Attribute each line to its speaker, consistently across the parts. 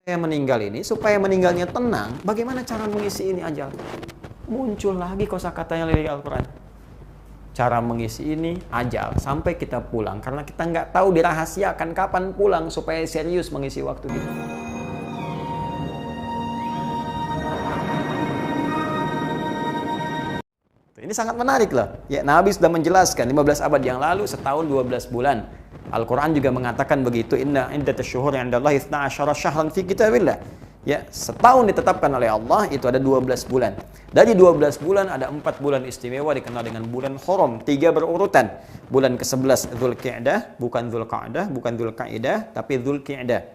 Speaker 1: Yang meninggal ini, supaya meninggalnya tenang, bagaimana cara mengisi ini ajal? Muncul lagi kosakatanya dari Al-Quran. Cara mengisi ini ajal sampai kita pulang, karena kita nggak tahu dirahasiakan kapan pulang supaya serius mengisi waktu kita. Ini sangat menarik loh. Ya, Nabi sudah menjelaskan 15 abad yang lalu, setahun 12 bulan. Al-Quran juga mengatakan begitu, inna iddatash syuhuri 'indallahi 12 syahran fi kitabillah. Ya, setahun ditetapkan oleh Allah itu ada 12 bulan. Dari 12 bulan ada 4 bulan istimewa dikenal dengan bulan Haram, 3 berurutan. Bulan ke-11 Dzulqa'dah, bukan Dzulqa'dah, bukan Dzulqa'idah, tapi Dzulqa'dah.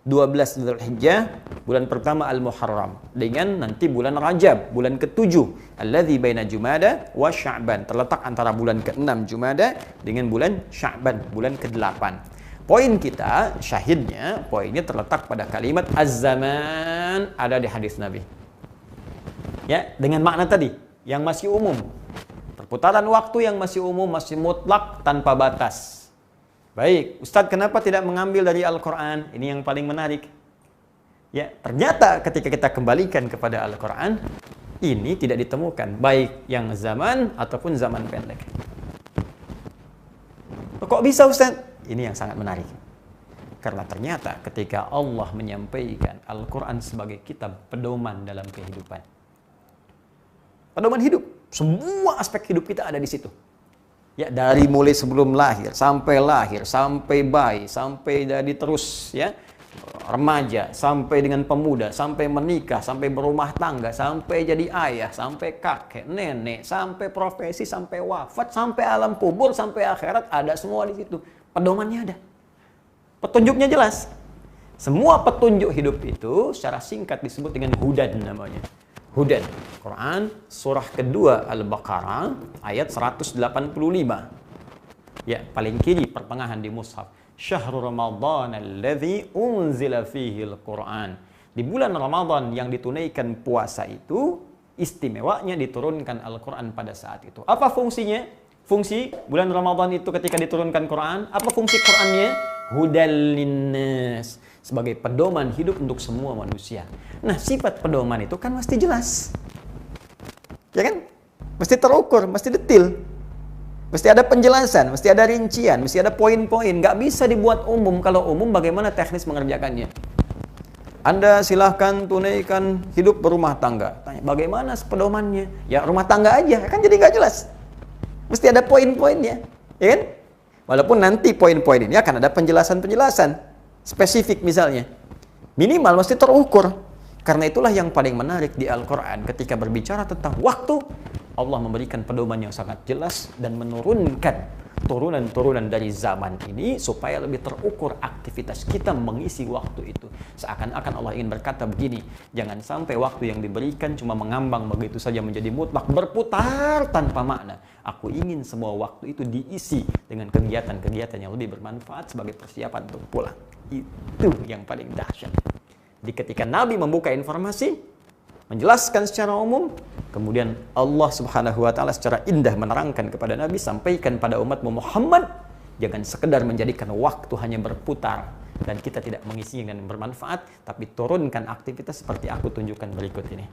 Speaker 1: 12 Dzulhijjah, bulan pertama Al-Muharram, dengan nanti bulan Rajab, bulan ke-7 alladzi baina Jumada wa Sya'ban, terletak antara bulan ke-6 Jumada dengan bulan Sya'ban, bulan ke-8. Poin kita, syahidnya, poinnya terletak pada kalimat az-zaman, ada di hadis Nabi. Ya, dengan makna tadi yang masih umum. Perputaran waktu yang masih umum, masih mutlak tanpa batas. Baik, Ustadz kenapa tidak mengambil dari Al-Quran? Ini yang paling menarik. Ya, ternyata ketika kita kembalikan kepada Al-Quran, ini tidak ditemukan, baik yang zaman ataupun zaman pendek. Kok bisa Ustadz? Ini yang sangat menarik. Karena ternyata ketika Allah menyampaikan Al-Quran sebagai kitab pedoman dalam kehidupan. Pedoman hidup, semua aspek hidup kita ada di situ. Ya, dari mulai sebelum lahir, sampai bayi, sampai jadi terus ya remaja, sampai dengan pemuda, sampai menikah, sampai berumah tangga, sampai jadi ayah, sampai kakek, nenek, sampai profesi, sampai wafat, sampai alam kubur, sampai akhirat, ada semua di situ. Pedomannya ada. Petunjuknya jelas. Semua petunjuk hidup itu secara singkat disebut dengan hudan namanya. Hudan. Quran surah kedua Al-Baqarah ayat 185. Ya, paling kiri pertengahan di mushaf. Syahrul Ramadan alladzi unzila fihi al-Quran. Di bulan Ramadan yang ditunaikan puasa itu, istimewanya diturunkan Al-Quran pada saat itu. Apa fungsinya? Fungsi bulan Ramadan itu ketika diturunkan Quran, apa fungsi Qurannya? Hudal linnas, sebagai pedoman hidup untuk semua manusia. Nah, sifat pedoman itu kan mesti jelas. Ya kan? Mesti terukur, mesti detail. Mesti ada penjelasan, mesti ada rincian, mesti ada poin-poin. Nggak bisa dibuat umum. Kalau umum bagaimana teknis mengerjakannya? Anda silahkan tunaikan hidup berumah tangga. Tanya, bagaimana pedomannya? Ya rumah tangga aja, kan jadi nggak jelas. Mesti ada poin-poinnya, ya kan? Walaupun nanti poin-poin ini akan ada penjelasan-penjelasan spesifik misalnya. Minimal mesti terukur. Karena itulah yang paling menarik di Al-Quran. Ketika berbicara tentang waktu, Allah memberikan pedoman yang sangat jelas dan menurunkan turunan-turunan dari zaman ini supaya lebih terukur aktivitas kita mengisi waktu itu. Seakan-akan Allah ingin berkata begini, jangan sampai waktu yang diberikan cuma mengambang begitu saja menjadi mutlak, berputar tanpa makna. Aku ingin semua waktu itu diisi dengan kegiatan-kegiatan yang lebih bermanfaat sebagai persiapan untuk pulang. Itu yang paling dahsyat. Jadi ketika Nabi membuka informasi, menjelaskan secara umum, kemudian Allah Subhanahu wa taala secara indah menerangkan kepada Nabi, sampaikan pada umatmu Muhammad, jangan sekedar menjadikan waktu hanya berputar dan kita tidak mengisinya dengan bermanfaat, tapi turunkan aktivitas seperti aku tunjukkan berikut ini.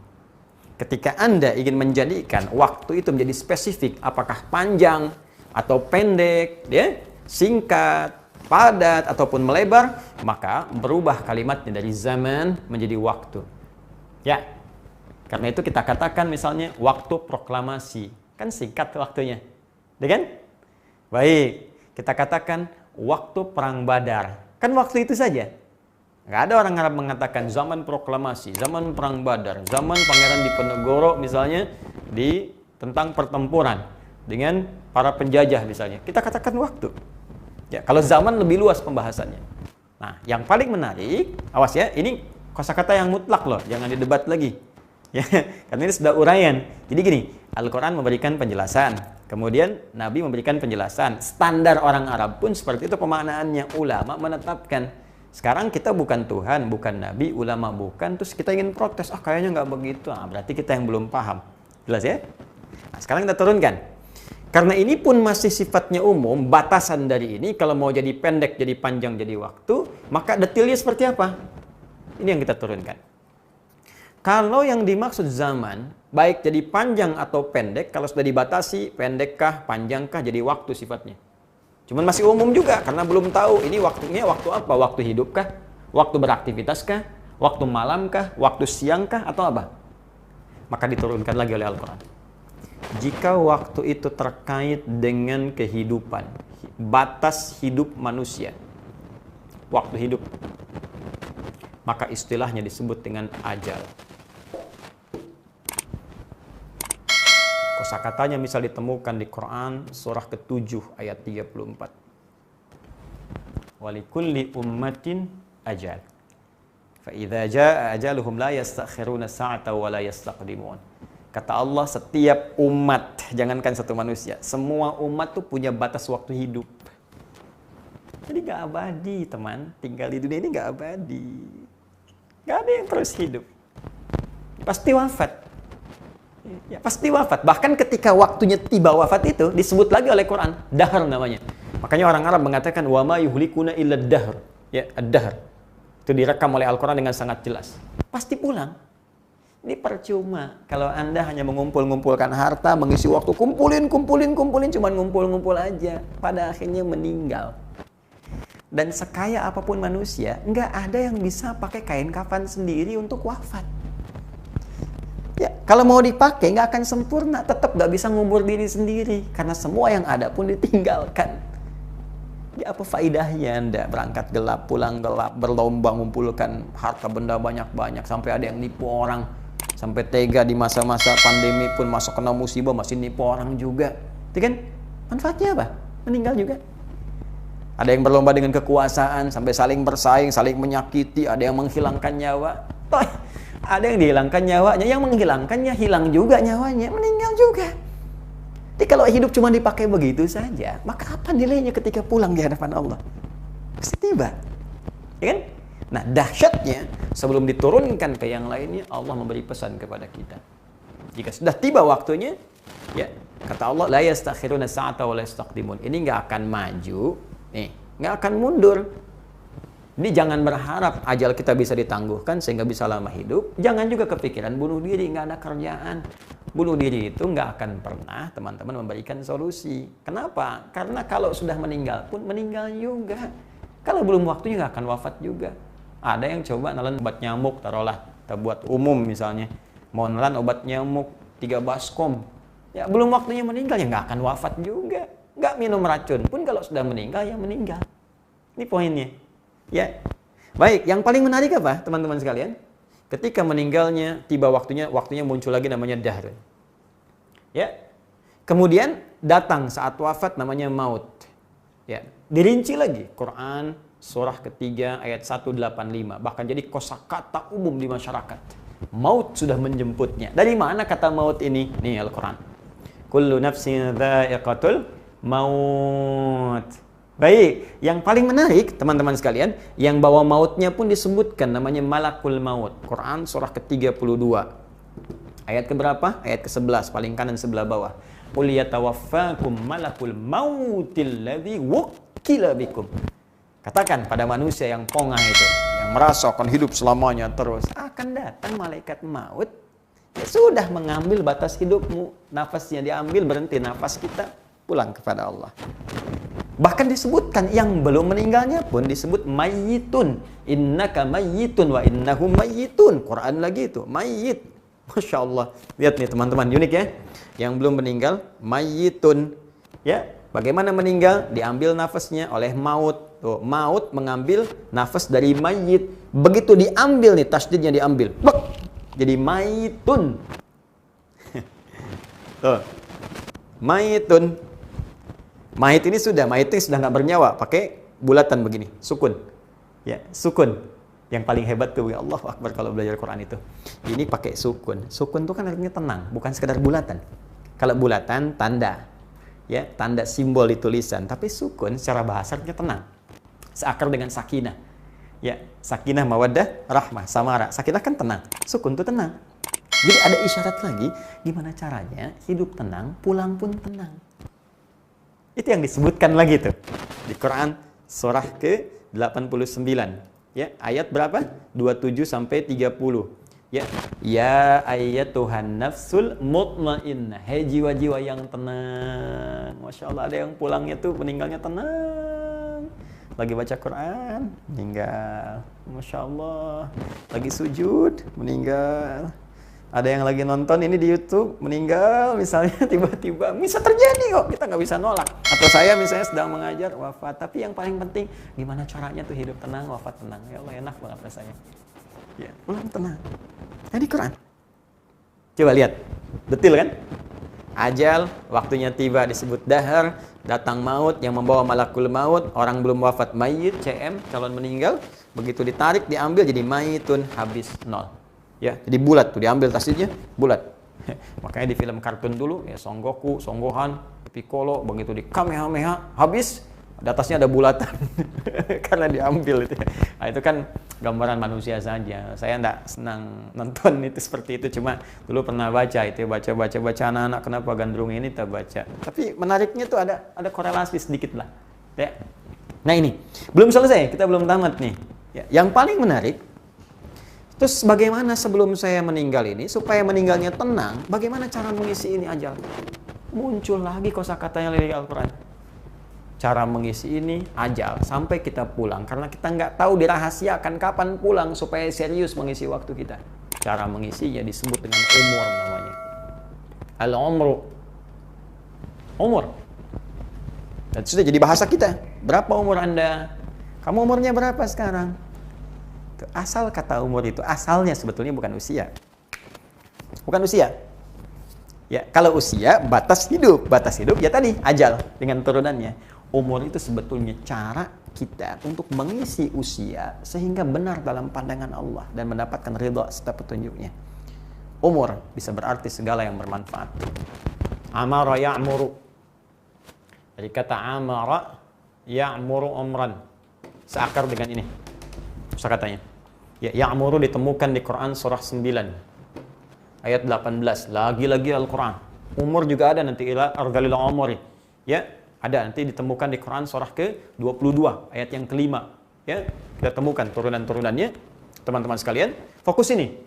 Speaker 1: Ketika Anda ingin menjadikan waktu itu menjadi spesifik, apakah panjang atau pendek, ya, singkat, padat ataupun melebar, maka berubah kalimatnya dari zaman menjadi waktu. Ya. Karena itu kita katakan misalnya waktu proklamasi. Kan singkat waktunya. Ya kan? Baik. Kita katakan waktu perang Badar. Kan waktu itu saja. Nggak ada orang Arab mengatakan zaman proklamasi, zaman perang Badar, zaman Pangeran Diponegoro misalnya tentang pertempuran dengan para penjajah misalnya. Kita katakan waktu. Ya, kalau zaman lebih luas pembahasannya. Nah, yang paling menarik, awas ya, ini kosakata yang mutlak loh, jangan didebat lagi. Ya, karena ini sudah uraian. Jadi gini, Al-Quran memberikan penjelasan, kemudian Nabi memberikan penjelasan. Standar orang Arab pun seperti itu pemaknaannya. Ulama menetapkan. Sekarang kita bukan Tuhan, bukan Nabi, ulama bukan, terus kita ingin protes, kayaknya nggak begitu. Berarti kita yang belum paham. Jelas ya? Nah, sekarang kita turunkan. Karena ini pun masih sifatnya umum, batasan dari ini, kalau mau jadi pendek, jadi panjang, jadi waktu, maka detailnya seperti apa? Ini yang kita turunkan. Kalau yang dimaksud zaman, baik jadi panjang atau pendek, kalau sudah dibatasi, pendekkah, panjangkah, jadi waktu sifatnya. Cuman masih umum juga, karena belum tahu ini waktunya waktu apa, waktu hidupkah, waktu beraktivitaskah, waktu malamkah, waktu siangkah, atau apa. Maka diturunkan lagi oleh Al-Quran. Jika waktu itu terkait dengan kehidupan, batas hidup manusia, waktu hidup, maka istilahnya disebut dengan ajal. Kosakatanya misal ditemukan di Quran surah ke-7 ayat 34. Walikulli ummatin ajal. Fa idza jaa ajaluhum la yastakhiruna sa'ata wa la yastaqdimun. Kata Allah, setiap umat, jangankan satu manusia, semua umat tuh punya batas waktu hidup. Jadi gak abadi, teman. Tinggal di dunia ini gak abadi. Gak ada yang terus hidup. Pasti wafat. Ya, pasti wafat. Bahkan ketika waktunya tiba wafat itu disebut lagi oleh Quran, dahr namanya. Makanya orang Arab mengatakan wa ma yuhlikuna illa dahr. Ya, ad-dahr. Itu direkam oleh Al-Quran dengan sangat jelas. Pasti pulang. Ini percuma kalau Anda hanya mengumpul-ngumpulkan harta, mengisi waktu kumpulin, cuman ngumpul-ngumpul aja. Pada akhirnya meninggal. Dan sekaya apapun manusia, nggak ada yang bisa pakai kain kafan sendiri untuk wafat. Ya, kalau mau dipakai nggak akan sempurna, tetap nggak bisa ngubur diri sendiri karena semua yang ada pun ditinggalkan. Ya, apa faedahnya Anda berangkat gelap, pulang gelap, berlomba mengumpulkan harta benda banyak-banyak sampai ada yang nipu orang, sampai tega di masa-masa pandemi pun masuk kena musibah masih nipu orang juga. Itu kan manfaatnya apa? Meninggal juga. Ada yang berlomba dengan kekuasaan sampai saling bersaing, saling menyakiti, ada yang menghilangkan nyawa. Ada yang dihilangkan nyawanya, yang menghilangkannya hilang juga nyawanya, meninggal juga. Jadi kalau hidup cuma dipakai begitu saja, maka apa nilainya ketika pulang di hadapan Allah? Pasti tiba. Ya kan? Nah, dahsyatnya sebelum diturunkan ke yang lainnya, Allah memberi pesan kepada kita. Jika sudah tiba waktunya, ya, kata Allah, la yastakhiruna sa'ata wa la yastaqdimun. Ini nggak akan maju, nih, nggak akan mundur. Ini jangan berharap ajal kita bisa ditangguhkan sehingga bisa lama hidup. Jangan juga kepikiran bunuh diri, nggak ada kerjaan. Bunuh diri itu nggak akan pernah teman-teman memberikan solusi. Kenapa? Karena kalau sudah meninggal pun meninggal juga. Kalau belum waktunya nggak akan wafat juga. Ada yang coba nelan obat nyamuk, taruhlah kita buat umum misalnya. Mau nelan obat nyamuk 3 baskom. Ya belum waktunya meninggal, ya nggak akan wafat juga. Nggak minum racun pun kalau sudah meninggal, ya meninggal. Ini poinnya. Ya, baik. Yang paling menarik apa, teman-teman sekalian? Ketika meninggalnya, tiba waktunya muncul lagi namanya dahr. Ya, kemudian datang saat wafat namanya maut. Ya, dirinci lagi. Quran surah ketiga ayat 185. Bahkan jadi kosakata umum di masyarakat. Maut sudah menjemputnya. Dari mana kata maut ini? Nih Al-Quran. Kullu nafsin dha'iqatul maut. Baik, yang paling menarik teman-teman sekalian, yang bawa mautnya pun disebutkan namanya malakul maut. Quran surah ke-32. Ayat keberapa? Ayat ke-11, paling kanan sebelah bawah. Qul yatawaffakum malakul mautil ladzi wukkila bikum. Katakan pada manusia yang pongah itu, yang merasa akan hidup selamanya terus, akan datang malaikat maut. Ya sudah mengambil batas hidupmu, nafasnya diambil, berhenti nafas kita, pulang kepada Allah. Bahkan disebutkan yang belum meninggalnya pun disebut mayyitun. Innaka mayyitun wa innahum mayyitun. Quran lagi itu, mayyit. Masya Allah. Lihat nih teman-teman, unik ya. Yang belum meninggal, mayyitun. Ya, bagaimana meninggal? Diambil nafasnya oleh maut. Tuh, maut mengambil nafas dari mayyit. Begitu diambil nih, tasdidnya diambil. Bek! Jadi mayyitun. Tuh. Mayyitun. Mayit ini sudah nggak bernyawa, pakai bulatan begini, sukun. Ya, sukun. Yang paling hebat tuh, ya Allahu Akbar kalau belajar Quran itu. Ini pakai sukun. Sukun itu kan artinya tenang, bukan sekedar bulatan. Kalau bulatan tanda. Ya, tanda simbol di tulisan, tapi sukun secara bahasa artinya tenang. Seakar dengan sakinah. Ya, sakinah mawaddah rahmah, samara. Sakinah kan tenang, sukun itu tenang. Jadi ada isyarat lagi gimana caranya hidup tenang, pulang pun tenang. Itu yang disebutkan lagi tuh di Quran surah ke-89. Ya, ayat berapa? 27 sampai 30. Ya, ya ayyatuhan nafsul mutmainnah. Hei jiwa-jiwa yang tenang. Masya Allah, ada yang pulangnya tuh meninggalnya tenang. Lagi baca Quran, meninggal. Masya Allah. Lagi sujud, meninggal. Ada yang lagi nonton ini di YouTube, meninggal misalnya, tiba-tiba. Bisa terjadi kok, kita nggak bisa nolak. Atau saya misalnya sedang mengajar, wafat. Tapi yang paling penting, gimana caranya tuh hidup tenang, wafat tenang. Ya Allah, enak banget rasanya. Ya, pulang tenang. Nah, di Quran. Coba lihat. Betul kan? Ajal, waktunya tiba disebut dahar, datang maut yang membawa malakul maut, orang belum wafat mayit, CM, calon meninggal, begitu ditarik, diambil jadi mayitun, habis, nol. Ya, jadi bulat tuh, diambil tasnya, bulat. Makanya di film kartun dulu, ya Son Goku, Son Gohan, Piccolo, begitu di Kamehameha, habis, di atasnya ada bulatan. Karena diambil itu. Nah, itu kan gambaran manusia saja. Saya enggak senang nonton itu seperti itu. Cuma dulu pernah baca itu, baca anak-anak kenapa gandrung ini tak baca. Tapi menariknya tuh ada korelasi sedikit lah. Ya. Nah ini, belum selesai, kita belum tamat nih. Ya, yang paling menarik, terus bagaimana sebelum saya meninggal ini, supaya meninggalnya tenang, bagaimana cara mengisi ini ajal? Muncul lagi kosakatanya dari Al-Quran. Cara mengisi ini ajal sampai kita pulang, karena kita nggak tahu dirahasiakan kapan pulang supaya serius mengisi waktu kita. Cara mengisinya disebut dengan umur namanya. Al-umru. Umur. Dan sudah jadi bahasa kita. Berapa umur Anda? Kamu umurnya berapa sekarang? Itu asal kata umur itu, asalnya sebetulnya bukan usia. Bukan usia. Ya, kalau usia batas hidup ya tadi ajal dengan turunannya. Umur itu sebetulnya cara kita untuk mengisi usia sehingga benar dalam pandangan Allah dan mendapatkan ridha serta petunjuknya. Umur bisa berarti segala yang bermanfaat. Amara ya'muru. Dari kata amara ya'muru umran. Seakar dengan ini. Kata-katanya. Ya, ya'muru ditemukan di Quran surah 9 ayat 18. Lagi-lagi Al-Quran. Umur juga ada nanti ila ardalil umuri. Ya, ada nanti ditemukan di Quran surah ke-22 ayat yang kelima. Ya, kita temukan turunan-turunannya. Teman-teman sekalian, fokus ini.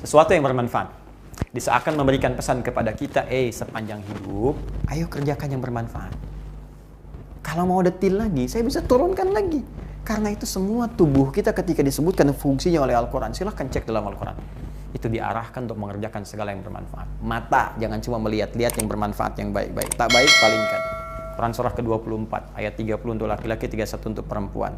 Speaker 1: Sesuatu yang bermanfaat. Diseakan memberikan pesan kepada kita, sepanjang hidup, ayo kerjakan yang bermanfaat. Kalau mau detil lagi, saya bisa turunkan lagi. Karena itu semua tubuh kita ketika disebutkan fungsinya oleh Al-Quran, silahkan cek dalam Al-Quran. Itu diarahkan untuk mengerjakan segala yang bermanfaat. Mata, jangan cuma melihat-lihat yang bermanfaat, yang baik-baik. Tak baik, palingkan. Quran surah ke-24, ayat 30 untuk laki-laki, 31 untuk perempuan.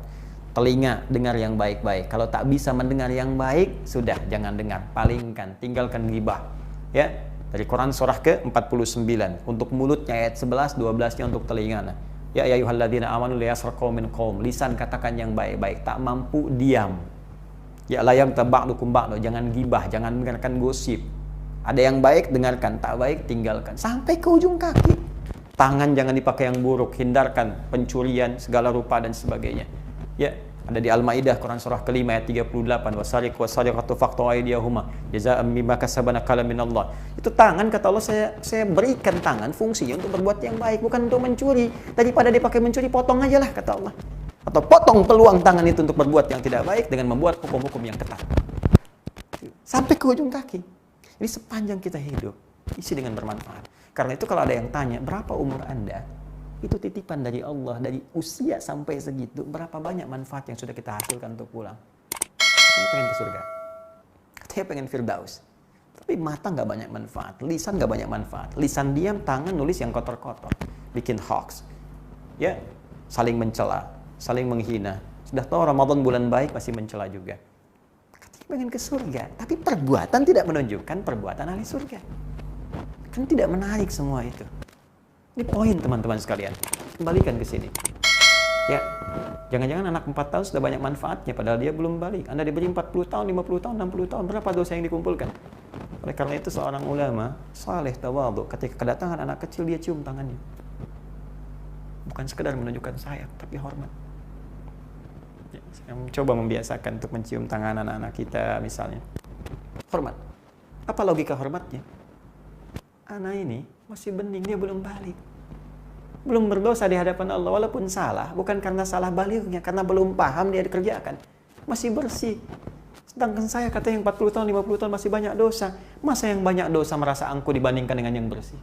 Speaker 1: Telinga, dengar yang baik-baik. Kalau tak bisa mendengar yang baik, sudah, jangan dengar. Palingkan, tinggalkan ghibah. Ya, dari Quran surah ke-49. Untuk mulutnya ayat 11, 12-nya untuk telinga. Ya ayyuhalladzina amanu liyaskhar qaumin qaum. Lisan katakan yang baik-baik, tak mampu diam. Ya la yaghtab ba'dukum ba'd, jangan gibah, jangan dengarkan gosip. Ada yang baik dengarkan, tak baik tinggalkan. Sampai ke ujung kaki. Tangan jangan dipakai yang buruk, hindarkan pencurian segala rupa dan sebagainya. Ya, ada di Al-Maidah Quran surah ke-5 ayat 38, wasariq wasariqatu faqtu aydiyahuma jazaa'an bima kasabana kala minallah. Itu tangan kata Allah, saya berikan tangan fungsinya untuk berbuat yang baik, bukan untuk mencuri. Daripada dipakai mencuri, potong aja lah kata Allah. Atau potong peluang tangan itu untuk berbuat yang tidak baik dengan membuat hukum-hukum yang ketat. Sampai ke ujung kaki. Jadi sepanjang kita hidup, isi dengan bermanfaat. Karena itu kalau ada yang tanya, berapa umur Anda? Itu titipan dari Allah, dari usia sampai segitu, berapa banyak manfaat yang sudah kita hasilkan untuk pulang. Katanya pengen ke surga. Katanya pengen firdaus. Tapi mata nggak banyak manfaat, lisan nggak banyak manfaat. Lisan diam, tangan nulis yang kotor-kotor. Bikin hoax. Ya, saling mencela, saling menghina. Sudah tahu Ramadan bulan baik, masih mencela juga. Katanya pengen ke surga, tapi perbuatan tidak menunjukkan perbuatan ahli surga. Kan tidak menarik semua itu. Ini poin teman-teman sekalian. Kembalikan ke sini. Ya, jangan-jangan anak 4 tahun sudah banyak manfaatnya, padahal dia belum balik. Anda diberi 40 tahun, 50 tahun, 60 tahun, berapa dosa yang dikumpulkan? Oleh karena itu seorang ulama, saleh tawadhu, ketika kedatangan anak kecil dia cium tangannya. Bukan sekedar menunjukkan sayang, tapi hormat. Ya, saya mencoba membiasakan untuk mencium tangan anak-anak kita misalnya. Hormat. Apa logika hormatnya? Anak ini masih bening, dia belum balik. belum berdosa di hadapan Allah, walaupun salah, bukan karena salah balighnya, karena belum paham dia dikerjakan. Masih bersih. Sedangkan saya kata yang 40 tahun, 50 tahun masih banyak dosa. Masa yang banyak dosa merasa angkuh dibandingkan dengan yang bersih?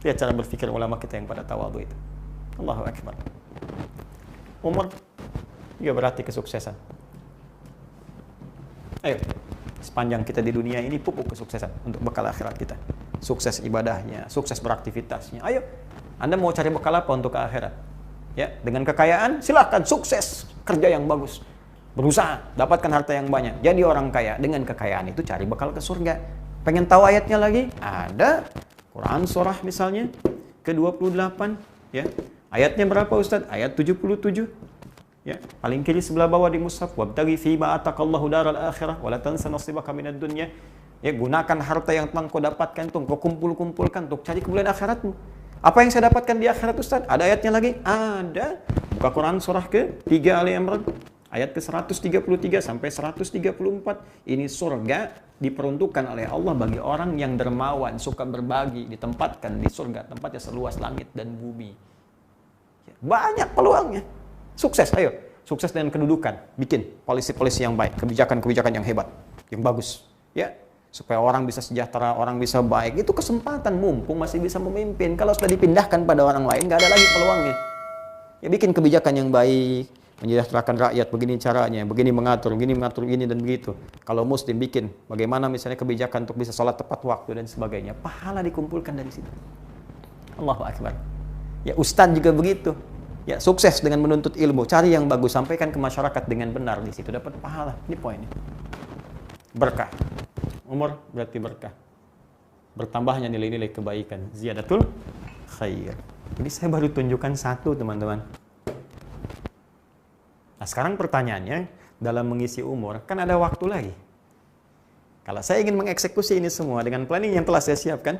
Speaker 1: Lihat cara berpikir ulama kita yang pada tawadhu itu. Allahu Akbar. Umur juga berarti kesuksesan. Ayo, sepanjang kita di dunia ini pupuk kesuksesan untuk bekal akhirat kita. Sukses ibadahnya, sukses beraktivitasnya. Ayo, Anda mau cari bekal apa untuk ke akhirat? Ya, dengan kekayaan silahkan, sukses, kerja yang bagus. Berusaha, dapatkan harta yang banyak. Jadi orang kaya, dengan kekayaan itu cari bekal ke surga. Pengen tahu ayatnya lagi? Ada. Quran surah misalnya ke-28, ya. Ayatnya berapa Ustaz? Ayat 77. Ya, paling kiri sebelah bawah di mushaf, wabtaghi fima ataqallahu daral akhirah wa la tansa nasibaka minad dunya. Ya, gunakan harta yang telah kau dapatkan itu, kau kumpul-kumpulkan untuk cari kemuliaan akhiratmu. Apa yang saya dapatkan di akhirat Ustaz? Ada ayatnya lagi? Ada. Buka Quran surah ke-3 Ali Imran, ayat ke-133 sampai 134. Ini surga diperuntukkan oleh Allah bagi orang yang dermawan, suka berbagi, ditempatkan di surga, tempatnya seluas langit dan bumi. Ya, banyak peluangnya. Sukses, ayo. Sukses dengan kedudukan. Bikin polisi-polisi yang baik, kebijakan-kebijakan yang hebat, yang bagus. Ya, supaya orang bisa sejahtera, orang bisa baik. Itu kesempatan, mumpung masih bisa memimpin. Kalau sudah dipindahkan pada orang lain, nggak ada lagi peluangnya. Ya, bikin kebijakan yang baik, menyejahterakan rakyat, begini caranya, begini mengatur, begini dan begitu. Kalau muslim bikin, bagaimana misalnya kebijakan untuk bisa sholat tepat waktu dan sebagainya. Pahala dikumpulkan dari situ. Allahu Akbar. Ya, ustadz juga begitu. Ya, sukses dengan menuntut ilmu, cari yang bagus, sampaikan ke masyarakat dengan benar, di situ dapat pahala. Ini poinnya. Berkah. Umur berarti berkah. Bertambahnya nilai-nilai kebaikan. Ziyadatul khair. Ini saya baru tunjukkan satu, teman-teman. Nah, sekarang pertanyaannya, dalam mengisi umur, kan ada waktu lagi. Kalau saya ingin mengeksekusi ini semua dengan planning yang telah saya siapkan,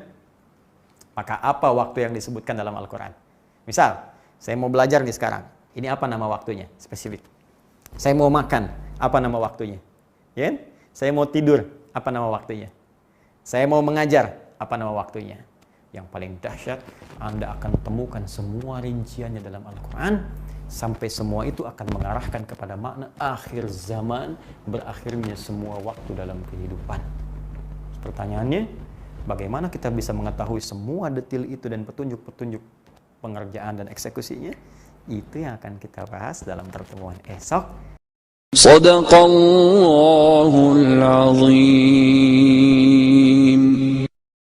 Speaker 1: maka apa waktu yang disebutkan dalam Al-Quran? Misal, saya mau belajar nih sekarang. Ini apa nama waktunya? Spesifik. Saya mau makan. Apa nama waktunya? Ya? Saya mau tidur. Apa nama waktunya? Saya mau mengajar. Apa nama waktunya? Yang paling dahsyat, Anda akan temukan semua rinciannya dalam Al-Quran. Sampai semua itu akan mengarahkan kepada makna akhir zaman, berakhirnya semua waktu dalam kehidupan. Pertanyaannya, bagaimana kita bisa mengetahui semua detail itu dan petunjuk-petunjuk pengerjaan dan eksekusinya? Itu yang akan kita bahas dalam pertemuan esok. Shadaqallahul azim.